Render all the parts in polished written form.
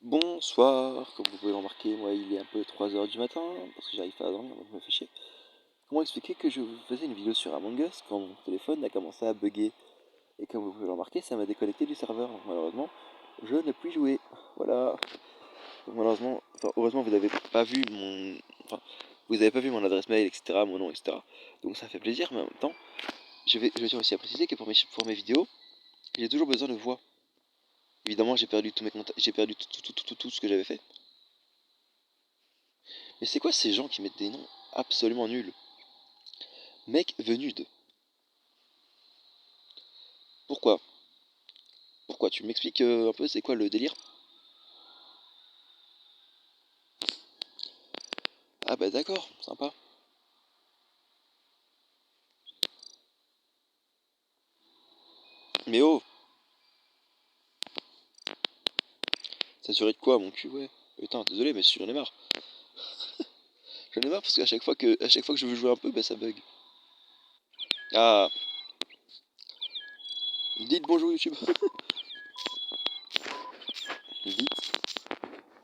Bonsoir, comme vous pouvez le remarquer, moi il est un peu 3 heures du matin, parce que j'arrive pas à dormir, donc je me fais chier. Comment expliquer que je faisais une vidéo sur Among Us quand mon téléphone a commencé à bugger? Et comme vous pouvez le remarquer, ça m'a déconnecté du serveur, donc malheureusement, je ne puis jouer. Voilà. Donc malheureusement, enfin heureusement vous avez pas vu mon... Enfin, vous avez pas vu mon adresse mail, etc., mon nom, etc. Donc ça fait plaisir, mais en même temps, je tiens aussi à préciser que pour mes vidéos, j'ai toujours besoin de voix. Évidemment, j'ai perdu tous mes contacts, j'ai perdu tout ce que j'avais fait. Mais c'est quoi ces gens qui mettent des noms absolument nuls? Mec venu de. Pourquoi? Pourquoi? Tu m'expliques un peu c'est quoi le délire? Ah bah d'accord, sympa. Mais oh, saturé de quoi mon cul, ouais. Putain, désolé, mais j'en ai marre. J'en ai marre parce qu'à chaque fois que je veux jouer un peu, bah ça bug. Ah, dites bonjour YouTube. Dites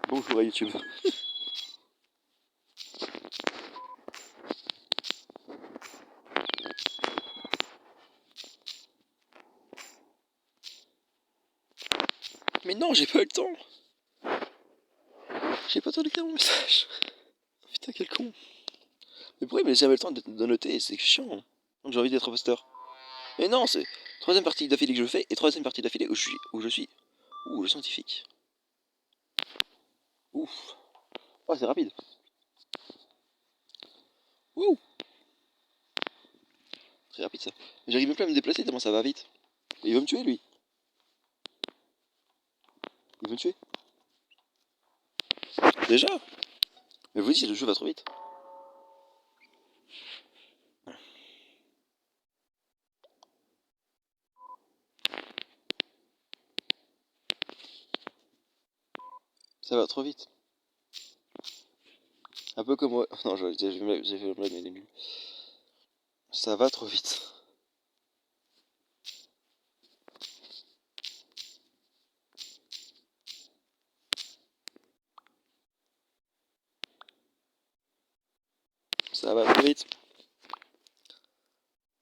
bonjour à YouTube. Mais non, j'ai pas eu le temps. J'ai pas le temps d'écrire mon message. Putain, quel con. Mais pourquoi il me laisse jamais le temps de noter? C'est chiant. Donc j'ai envie d'être imposteur. Mais non, c'est troisième partie d'affilée que je fais et troisième partie d'affilée où je suis. Ouh, le scientifique. Ouf. Oh, c'est rapide. Ouh. Très rapide ça. Mais j'arrive même plus à me déplacer tellement ça va vite. Il veut me tuer lui. Il veut me tuer. Déjà. Mais vous dites, le jeu va trop vite. Ça va trop vite. Un peu comme moi. Non, j'ai fait le blague, mais il est nul. Ça va trop vite. Ça va trop vite.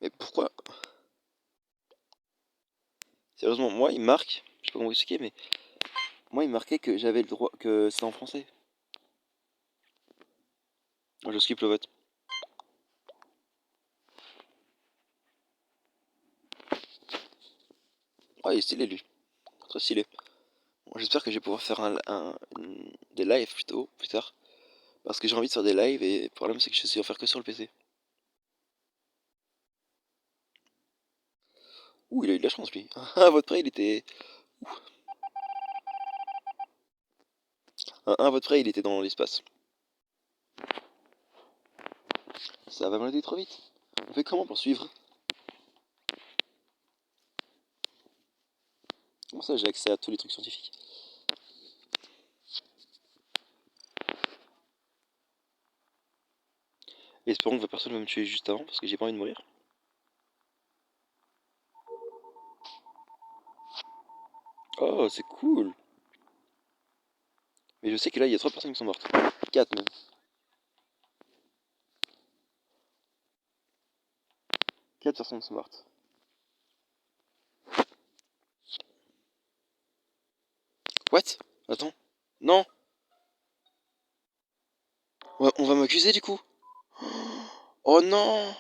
Mais pourquoi? Sérieusement, moi il marque. Je sais pas comment vous expliquer, mais moi il marquait que j'avais le droit. Que c'était en français. Moi je skip le vote. Oh, il est stylé lui. Très stylé. Bon, j'espère que je vais pouvoir faire des lives plutôt, plus tard. Parce que j'ai envie de faire des lives et le problème c'est que je sais en faire que sur le PC. Ouh, il a eu de la chance lui. Ah, votre prêt il était. Un vote près il était dans l'espace. Ça va me trop vite. On fait comment pour suivre? Comment ça j'ai accès à tous les trucs scientifiques? Espérons que personne va me tuer juste avant parce que j'ai pas envie de mourir. Oh, c'est cool. Mais je sais que là, il y a 3 personnes qui sont mortes. 4 même. Quatre personnes sont mortes. What? Attends. Non. On va m'accuser du coup. Oh non.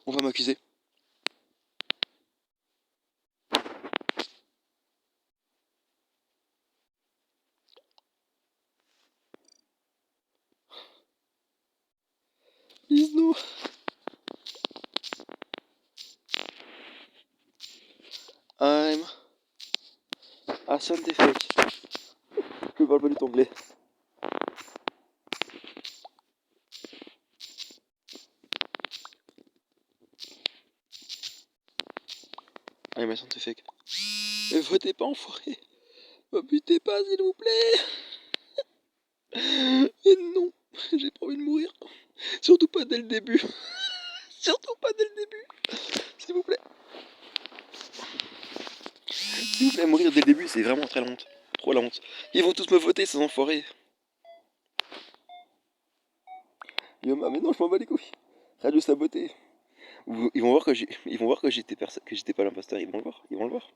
On va m'accuser. Please no. I'm a scientific. Je parle pas du tout anglais. I'm a scientific. Mais votez pas, enfoiré. Me butez pas, s'il vous plaît. Et non. J'ai pas envie de mourir. Surtout pas dès le début. Surtout pas dès le début. S'il vous plaît. S'il vous plaît, mourir dès le début, c'est vraiment très honte. trop la honte. Ils vont tous me voter, ces enfoirés. Yoma, mais non, je m'en bats les couilles. Radio saboté. Ils vont voir que j'étais pas l'imposteur. Ils vont le voir. Ils vont le voir.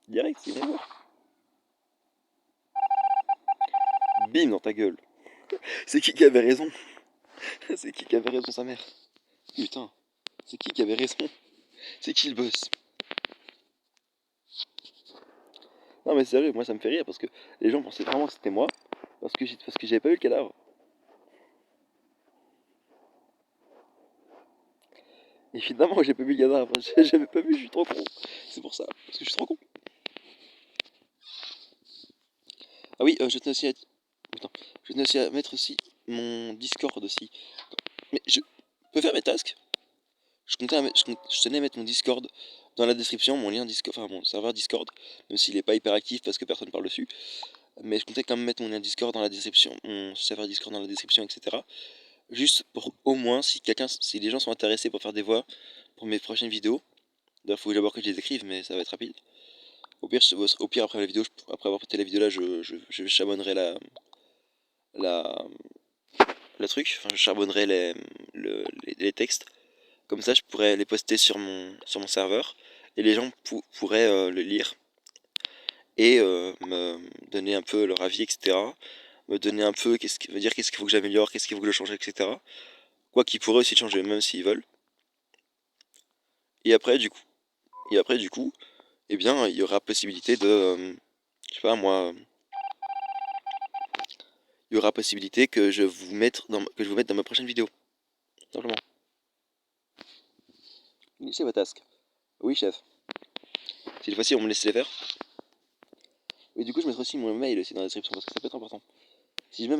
Direct, ils vont le voir. Bim dans ta gueule. C'est qui avait raison? C'est qui avait raison, sa mère? Putain. C'est qui avait raison? C'est qui le boss? Non mais sérieux, moi ça me fait rire parce que les gens pensaient vraiment que c'était moi parce que j'avais pas vu le cadavre. Évidemment j'ai pas vu le cadavre, j'avais pas vu, je suis trop con. C'est pour ça, parce que je suis trop con. Ah oui, je tenais aussi à... Putain. Je tenais aussi à mettre aussi mon Discord aussi. Mais je peux faire mes tasks. Je tenais à mettre mon Discord dans la description, mon lien Discord, enfin mon serveur Discord, même s'il est pas hyper actif parce que personne parle dessus. Mais je comptais quand même mettre mon lien Discord dans la description, mon serveur Discord dans la description, etc. Juste pour au moins, si les gens sont intéressés pour faire des voix pour mes prochaines vidéos. D'ailleurs, il faut d'abord que je les écrive, mais ça va être rapide. Au pire après la vidéo, après avoir posté la vidéo là, je charbonnerai la, le truc, enfin je charbonnerai les textes. Comme ça, je pourrais les poster sur mon serveur et les gens pourraient le lire et me donner un peu leur avis, etc. Me donner un peu qu'est-ce qu'il faut que j'améliore, qu'est-ce qu'il faut que je change, etc. Quoi qu'ils pourraient aussi changer, même s'ils veulent. Et après, du coup, eh bien, il y aura possibilité de, je sais pas moi, il y aura possibilité que je vous mette dans ma prochaine vidéo, simplement. Initiez vos tasks. Oui, chef. Cette fois-ci, on me laisse les faire. Et du coup, je mettrai aussi mon mail aussi dans la description parce que ça peut être important. Si je mets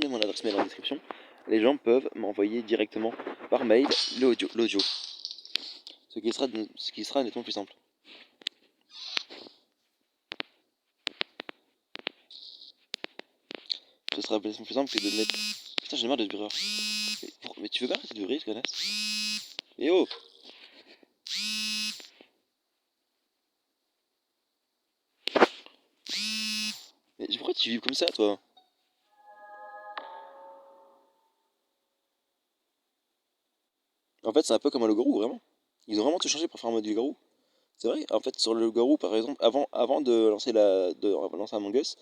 mon adresse mail en description, les gens peuvent m'envoyer directement par mail l'audio. Ce qui sera nettement plus simple. Ce sera nettement plus simple que de mettre... Putain, j'ai marre de ce bruit. Mais tu veux pas arrêter de bruit, ce connasse? Mais oh! Mais pourquoi tu vis comme ça, toi? En fait, c'est un peu comme un loup-garou, vraiment. Ils ont vraiment tout changé pour faire un mode loup-garou. C'est vrai, en fait, sur le loup-garou, par exemple, avant de lancer Among Us,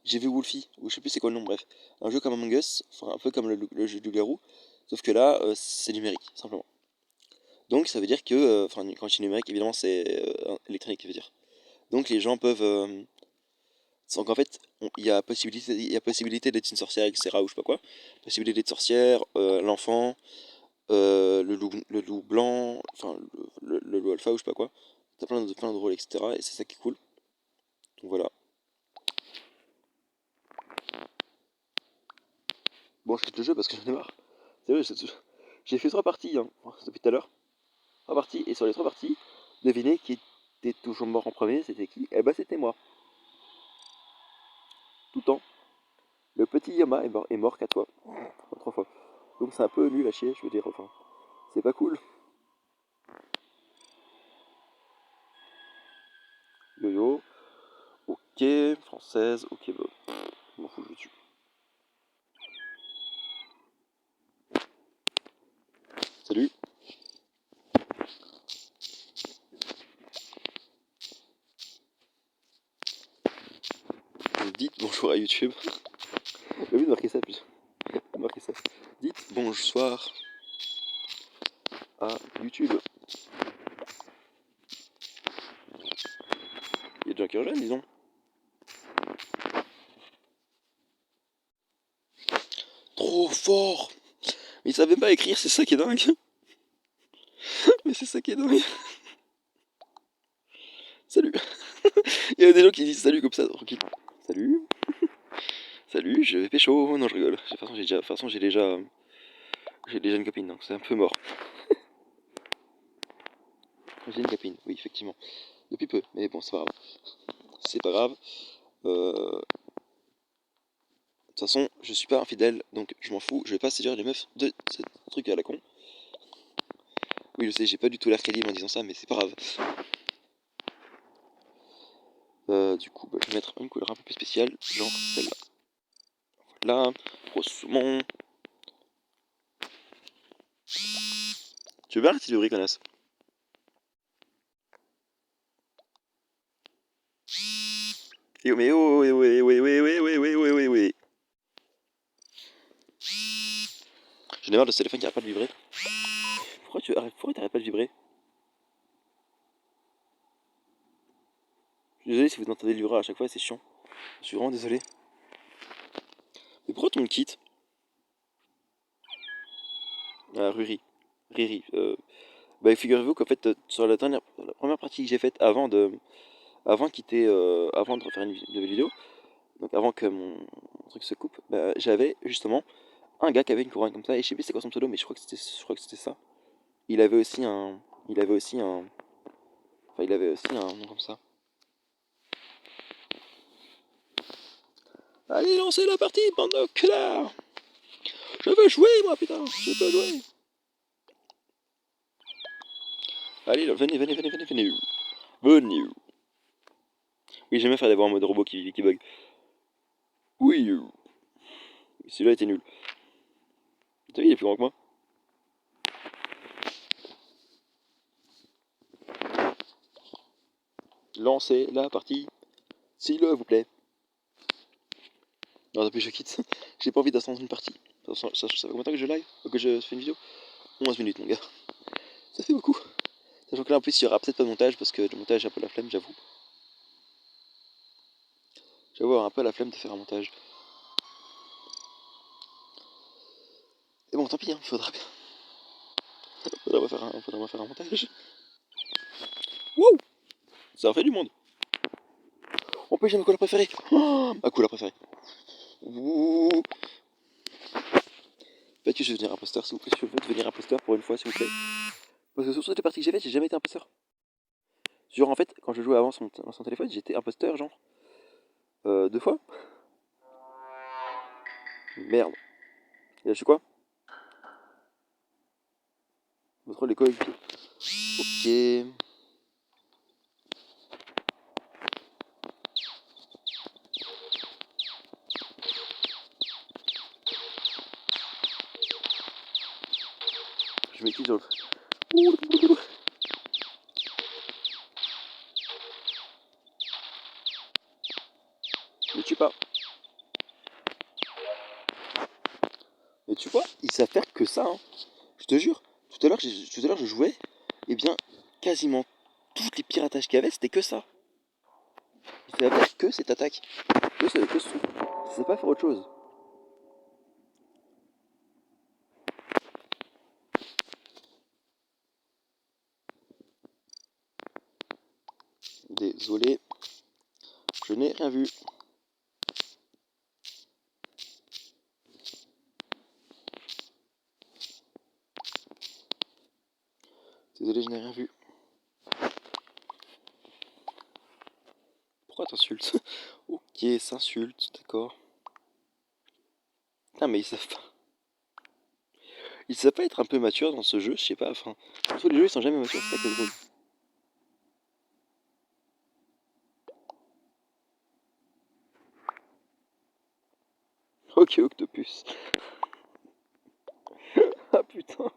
j'ai vu Wolfie, ou je sais plus c'est quoi le nom, bref. Un jeu comme Among Us, enfin, un peu comme le jeu du loup-garou, sauf que là, c'est numérique, simplement. Donc ça veut dire que, enfin, quand je dis numérique, évidemment, c'est électronique, je veux dire. Donc les gens peuvent... donc en fait, il y a possibilité d'être une sorcière, etc., ou je sais pas quoi. Possibilité d'être sorcière, l'enfant, le loup blanc, enfin, le loup alpha, ou je sais pas quoi. T'as plein de rôles, etc., et c'est ça qui est cool. Donc voilà. Bon, je quitte le jeu parce que j'en ai marre. C'est vrai, j'ai fait 3 parties, hein, depuis tout à l'heure. 3 parties, et sur les 3 parties, devinez qui était toujours mort en premier, c'était qui? Eh ben c'était moi. Tout le temps. Le petit Yama est mort 4 fois. Enfin, 3 fois. Donc c'est un peu nul à chier, je veux dire, enfin. C'est pas cool. Yo-yo. Ok, française, ok, bah. Je m'en fous, je le tue. Salut. Dites bonjour à YouTube. J'ai envie de marquer ça, plus. Marquer ça. Dites bonsoir à YouTube. Il y a des gens qui rejoignent, disons. Trop fort. Mais il savait pas écrire, c'est ça qui est dingue. Mais c'est ça qui est dingue. Salut. Il y a des gens qui disent salut comme ça, tranquille. Salut. Salut, je vais pécho. Non, je rigole. De toute façon, j'ai déjà une copine, donc c'est un peu mort. J'ai une copine, oui, effectivement. Depuis peu, mais bon, c'est pas grave. C'est pas grave. De toute façon, je suis pas infidèle, donc je m'en fous. Je vais pas séduire les meufs de ce truc à la con. Oui, je sais, j'ai pas du tout l'air crédible en disant ça, mais c'est pas grave. Du coup, je vais mettre une couleur un peu plus spéciale, genre celle-là. Voilà, rose saumon. Tu veux bien arrêter de bruit, connasse? Mais oh, ouais, ouais, ouais, ouais, ouais, ouais, ouais, ouais, ouais, ouais. J'en ai marre de ce téléphone qui arrête pas de vibrer. Pourquoi t'arrêtes pas de vibrer? Je suis désolé si vous entendez le vibrer à chaque fois, c'est chiant. Je suis vraiment désolé. Mais pourquoi tu me quittes? Ah, Riri. Riri. Bah, figurez-vous qu'en fait, sur la première partie que j'ai faite avant de refaire une nouvelle vidéo, donc avant que mon truc se coupe, bah, j'avais justement un gars qui avait une couronne comme ça, et je sais plus c'est quoi son pseudo, mais je crois que c'était ça. Il avait aussi un, il avait aussi un, enfin il avait aussi un nom comme ça. Allez, lancez la partie, bande de connards! Je veux jouer, moi, putain! Je veux jouer! Allez, venez, venez, venez, venez, venez! Venez! Oui, j'aime bien faire des voix en mode robot qui bug. Oui! Celui-là était nul. T'as vu, il est plus grand que moi. Lancez la partie, s'il vous plaît. Non, depuis je quitte. J'ai pas envie d'attendre une partie. Ça fait combien de temps que je live? Que je fais une vidéo? 11 minutes, mon gars. Ça fait beaucoup. Sachant que là, en plus, il y aura peut-être pas de montage parce que le montage, j'ai un peu la flemme, j'avoue. J'avoue avoir un peu la flemme de faire un montage. Et bon, tant pis, hein, faudra bien. Faudra bien faire un montage. Wouh! Ça en fait du monde. En plus, j'ai ma couleur préférée. Oh, ma couleur préférée. Ouh. Peut-être que je vais devenir imposteur, s'il vous plaît. Je veux devenir imposteur pour une fois, s'il vous plaît. Parce que sur toutes les parties que j'ai faites, j'ai jamais été imposteur. Genre, en fait, quand je jouais avant son téléphone, j'étais imposteur, genre. 2 fois. Merde. Et là, je suis quoi? Votre les coéquipiers. Ok. Je mets qui sur le... Ne tue pas. Mais tu vois, ils savent faire que ça, hein. Je te jure. Tout à l'heure, je jouais. Et bien, quasiment toutes les piratages qu'il y avait, c'était que ça. Ils savaient faire que cette attaque. Que ce truc. Ils savaient pas faire autre chose. Désolé. Je n'ai rien vu. Désolé, je n'ai rien vu. Pourquoi t'insultes? Ok, s'insulte, d'accord. Putain, mais ils savent pas. Ils savent pas être un peu matures dans ce jeu, je sais pas, enfin. Tous les jeux ils sont jamais matures, c'est ça qui est drôle. Ok, Octopus. Ah putain.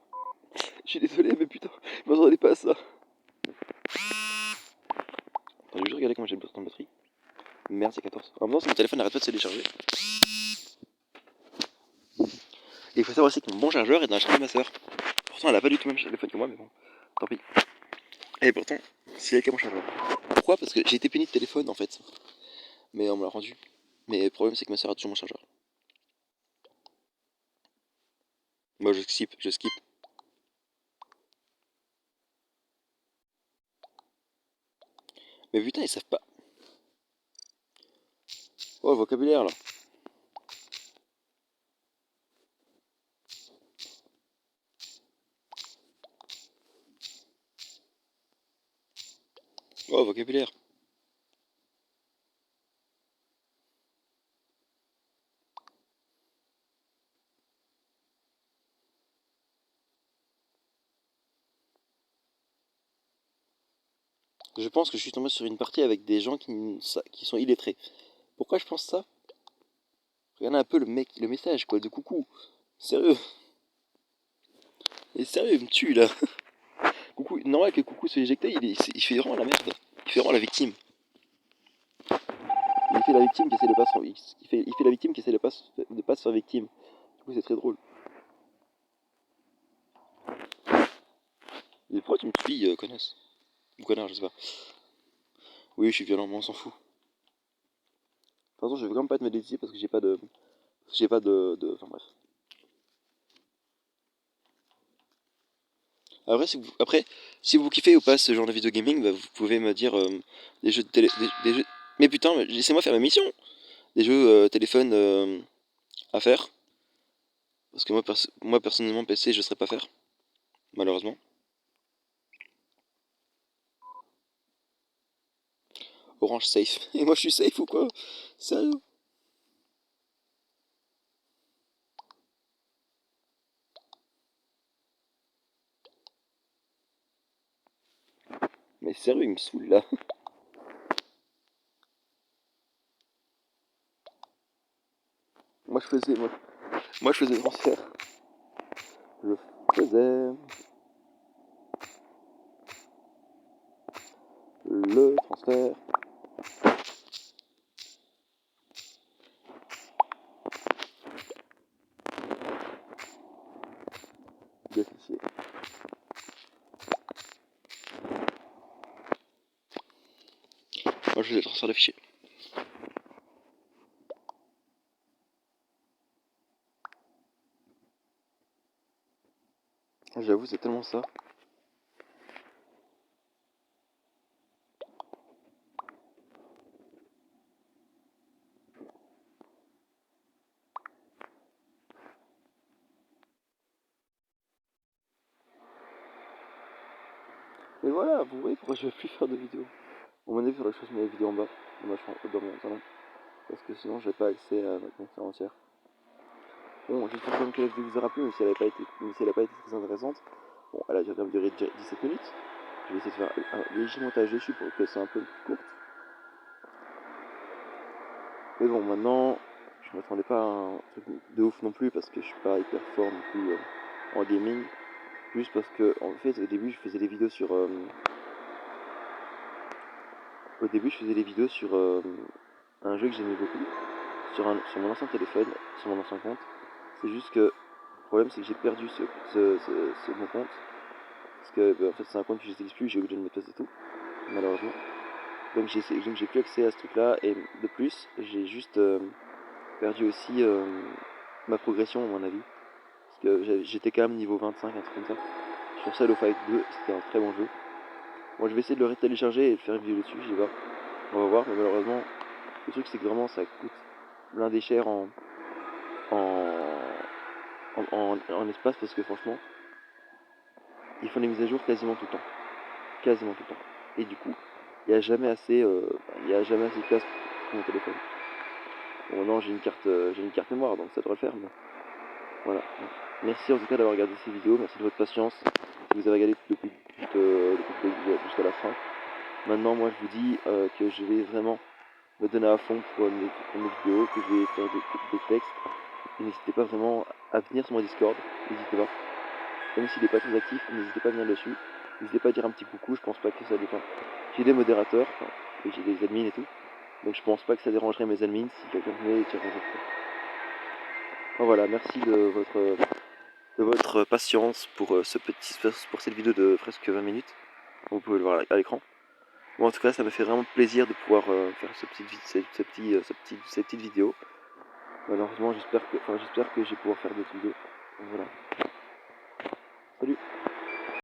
Je suis désolé, mais putain, je m'attendais pas à ça. Attends, je vais juste regarder comment j'ai le temps de batterie. Merde, c'est 14. En même temps, mon téléphone n'arrête pas de se décharger. Et il faut savoir aussi que mon bon chargeur est dans la chambre de ma soeur. Pourtant, elle a pas du tout le même téléphone que moi, mais bon, tant pis. Et pourtant, c'est elle qui a mon chargeur. Pourquoi? Parce que j'ai été puni de téléphone en fait. Mais on me l'a rendu. Mais le problème, c'est que ma soeur a toujours mon chargeur. Moi, je skip, je skip. Mais putain, ils savent pas. Oh, le vocabulaire là. Oh, vocabulaire. Je pense que je suis tombé sur une partie avec des gens qui sont illettrés. Pourquoi je pense ça? Regardez un peu le message quoi, de coucou. Sérieux. Et sérieux, il me tue là. Coucou, normal que coucou soit éjecté, il fait vraiment la merde. Il fait vraiment la victime. Il fait la victime qui essaie de pas se, il fait la victime qui essaie de pas se faire victime. Du coup c'est très drôle. Mais pourquoi tu me tues, connasse? Ou connard, je sais pas. Oui, je suis violent, mais on s'en fout. De toute façon, je vais vraiment pas te mettre ici parce que j'ai pas de. Enfin bref. Après, si vous kiffez ou pas ce genre de vidéo gaming, bah, vous pouvez me dire des jeux de télé. Des jeux... Mais putain, laissez-moi faire ma mission! Des jeux téléphone à faire. Parce que moi personnellement, PC, je saurais pas faire. Malheureusement. Orange safe. Et moi je suis safe ou quoi? Sérieux? Mais sérieux, il me saoule là. Moi je faisais. Moi je faisais le transfert. Je faisais le transfert. De fichier. Moi je faisais le transfert de fichier. J'avoue, c'est tellement ça. Mais voilà, vous voyez pourquoi je vais plus faire de vidéos. Au mon avis, il faudrait que je fasse mes vidéos en bas, dans mon salon. Parce que sinon, j'ai pas accès à ma connexion entière. Bon, j'espère quand même que la vidéo vous aura plu, même si elle n'a pas été très intéressante. Bon, elle a quand même duré 17 minutes. Je vais essayer de faire un léger montage dessus pour que c'est un peu plus court. Mais bon, maintenant, je m'attendais pas à un truc de ouf non plus parce que je suis pas hyper fort non plus en gaming. Juste parce que, en fait, au début, je faisais des vidéos sur. Un jeu que j'aimais beaucoup, sur mon ancien téléphone, sur mon ancien compte. C'est juste que le problème, c'est que j'ai perdu mon compte. Parce que, bah, en fait, c'est un compte que j'utilise plus, j'ai oublié de mot de passe et tout, malheureusement. Donc j'ai plus accès à ce truc-là. Et de plus, j'ai juste perdu aussi ma progression, à mon avis. Parce que j'étais quand même niveau 25, un truc comme ça. Sur Cell of Fight 2, c'était un très bon jeu. Moi, je vais essayer de le télécharger et de faire une vidéo dessus, je sais pas. On va voir, mais malheureusement, le truc, c'est que vraiment, ça coûte blindé cher en, en espace parce que franchement, ils font des mises à jour quasiment tout le temps. Quasiment tout le temps. Et du coup, il n'y a jamais assez de place pour mon téléphone. Bon, non, j'ai une carte mémoire, donc ça devrait le faire, mais voilà. Merci en tout cas d'avoir regardé ces vidéos, merci de votre patience. Si vous avez regardé depuis jusqu'à la fin. Maintenant, moi, je vous dis que je vais vraiment me donner à fond pour mes vidéos, que je vais faire des textes. Et n'hésitez pas vraiment à venir sur mon Discord, n'hésitez pas. Même s'il n'est pas très actif, n'hésitez pas à venir dessus. N'hésitez pas à dire un petit coucou, je pense pas que ça dépend. J'ai des modérateurs, enfin, et j'ai des admins et tout. Donc je pense pas que ça dérangerait mes admins si quelqu'un venait et tirait un peu. Enfin, voilà, merci de votre patience pour, pour cette vidéo de presque 20 minutes. Vous pouvez le voir à l'écran. Bon, en tout cas, ça me fait vraiment plaisir de pouvoir faire cette petite vidéo. Malheureusement, j'espère que je vais pouvoir faire d'autres vidéos. Donc, voilà. Salut!